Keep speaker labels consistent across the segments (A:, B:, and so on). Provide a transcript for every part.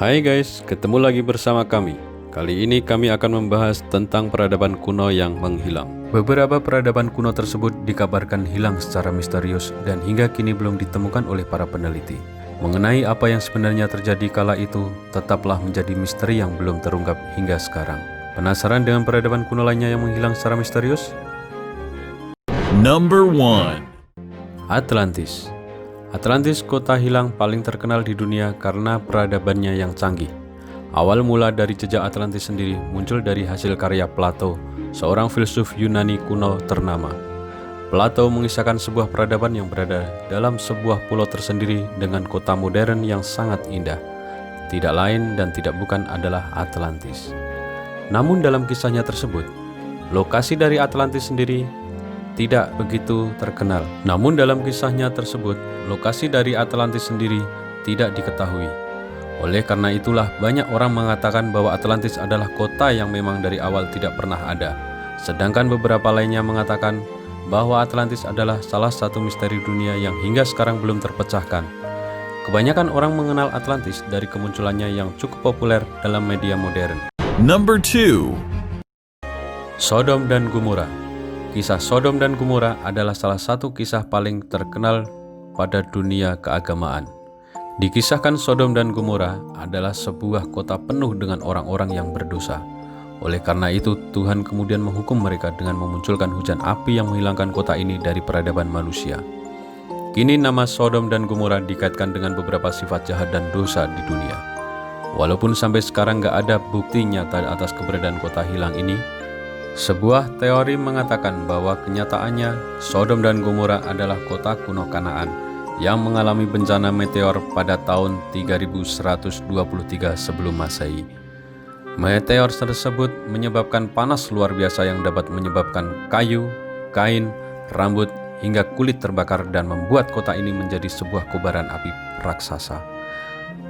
A: Hai guys, ketemu lagi bersama kami. Kali ini kami akan membahas tentang peradaban kuno yang menghilang. Beberapa peradaban kuno tersebut dikabarkan hilang secara misterius dan hingga kini belum ditemukan oleh para peneliti. Mengenai apa yang sebenarnya terjadi kala itu, tetaplah menjadi misteri yang belum terungkap hingga sekarang. Penasaran dengan peradaban kuno lainnya yang menghilang secara misterius?
B: Number 1.
A: Atlantis. Atlantis, kota hilang paling terkenal di dunia karena peradabannya yang canggih. Awal mula dari jejak Atlantis sendiri muncul dari hasil karya Plato, seorang filsuf Yunani kuno ternama. Plato mengisahkan sebuah peradaban yang berada dalam sebuah pulau tersendiri dengan kota modern yang sangat indah. Tidak lain dan tidak bukan adalah Atlantis. Namun dalam kisahnya tersebut, lokasi dari Atlantis sendiri tidak begitu terkenal. Namun dalam kisahnya tersebut, lokasi dari Atlantis sendiri tidak diketahui. Oleh karena itulah banyak orang mengatakan bahwa Atlantis adalah kota yang memang dari awal tidak pernah ada. Sedangkan beberapa lainnya mengatakan bahwa Atlantis adalah salah satu misteri dunia yang hingga sekarang belum terpecahkan. Kebanyakan orang mengenal Atlantis dari kemunculannya yang cukup populer dalam media modern.
B: Number 2.
A: Sodom dan Gomora. Kisah Sodom dan Gomora adalah salah satu kisah paling terkenal pada dunia keagamaan. Dikisahkan Sodom dan Gomora adalah sebuah kota penuh dengan orang-orang yang berdosa. Oleh karena itu, Tuhan kemudian menghukum mereka dengan memunculkan hujan api yang menghilangkan kota ini dari peradaban manusia. Kini nama Sodom dan Gomora dikaitkan dengan beberapa sifat jahat dan dosa di dunia. Walaupun sampai sekarang gak ada bukti nyata atas keberadaan kota hilang ini, sebuah teori mengatakan bahwa kenyataannya Sodom dan Gomora adalah kota kuno Kanaan yang mengalami bencana meteor pada tahun 3123 sebelum Masehi. Meteor tersebut menyebabkan panas luar biasa yang dapat menyebabkan kayu, kain, rambut, hingga kulit terbakar dan membuat kota ini menjadi sebuah kobaran api raksasa.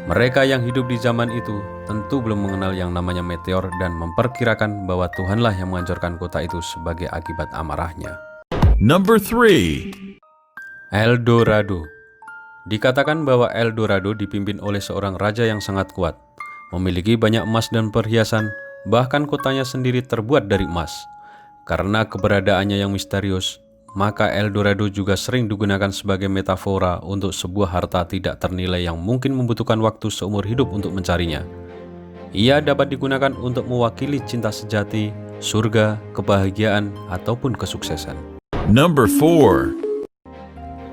A: Mereka yang hidup di zaman itu tentu belum mengenal yang namanya meteor dan memperkirakan bahwa Tuhanlah yang menghancurkan kota itu sebagai akibat amarahnya.
B: Number 3.
A: El Dorado. Dikatakan bahwa El Dorado dipimpin oleh seorang raja yang sangat kuat, memiliki banyak emas dan perhiasan, bahkan kotanya sendiri terbuat dari emas. Karena keberadaannya yang misterius, maka El Dorado juga sering digunakan sebagai metafora untuk sebuah harta tidak ternilai yang mungkin membutuhkan waktu seumur hidup untuk mencarinya. Ia dapat digunakan untuk mewakili cinta sejati, surga, kebahagiaan, ataupun kesuksesan.
B: Number 4.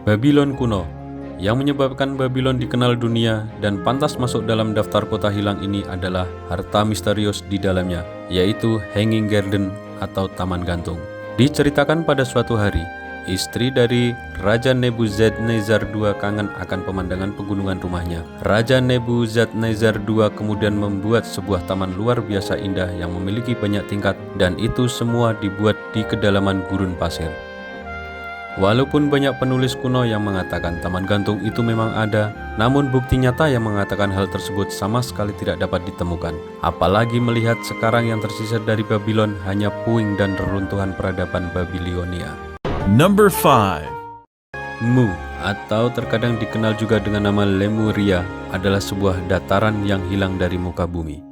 A: Babylon kuno. Yang menyebabkan Babylon dikenal dunia dan pantas masuk dalam daftar kota hilang ini adalah harta misterius di dalamnya, yaitu Hanging Garden atau Taman Gantung. Diceritakan pada suatu hari, istri dari Raja Nebuzadnezar II kangen akan pemandangan pegunungan rumahnya. Raja Nebuzadnezar II kemudian membuat sebuah taman luar biasa indah yang memiliki banyak tingkat, dan itu semua dibuat di kedalaman gurun pasir. Walaupun banyak penulis kuno yang mengatakan taman gantung itu memang ada, namun bukti nyata yang mengatakan hal tersebut sama sekali tidak dapat ditemukan. Apalagi melihat sekarang yang tersisa dari Babylon hanya puing dan reruntuhan peradaban Babilonia.
B: Number 5.
A: Mu, atau terkadang dikenal juga dengan nama Lemuria, adalah sebuah dataran yang hilang dari muka bumi.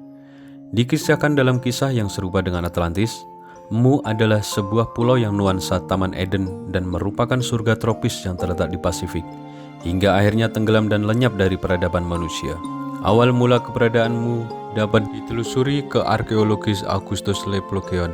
A: Dikisahkan dalam kisah yang serupa dengan Atlantis, Mu adalah sebuah pulau yang nuansa Taman Eden dan merupakan surga tropis yang terletak di Pasifik, hingga akhirnya tenggelam dan lenyap dari peradaban manusia. Awal mula keberadaan Mu dapat ditelusuri ke arkeologis Augustus Leplogeon.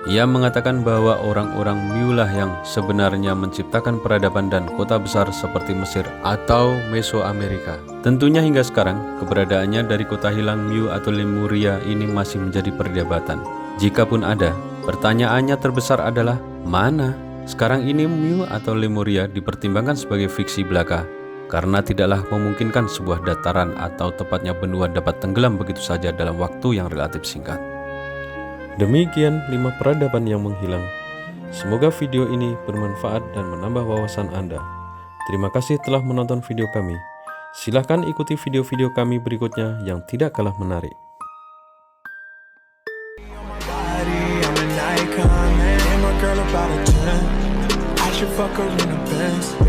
A: Ia mengatakan bahwa orang-orang Mu lah yang sebenarnya menciptakan peradaban dan kota besar seperti Mesir atau Mesoamerika. Tentunya hingga sekarang, keberadaannya dari kota hilang Mu atau Lemuria ini masih menjadi perdebatan. Jikapun ada, pertanyaannya terbesar adalah, mana? Sekarang ini Mu atau Lemuria dipertimbangkan sebagai fiksi belaka, karena tidaklah memungkinkan sebuah dataran atau tepatnya benua dapat tenggelam begitu saja dalam waktu yang relatif singkat. Demikian 5 peradaban yang menghilang. Semoga video ini bermanfaat dan menambah wawasan Anda. Terima kasih telah menonton video kami. Silahkan ikuti video-video kami berikutnya yang tidak kalah menarik.
C: Girl about a 10, I should fuck her in the Benz.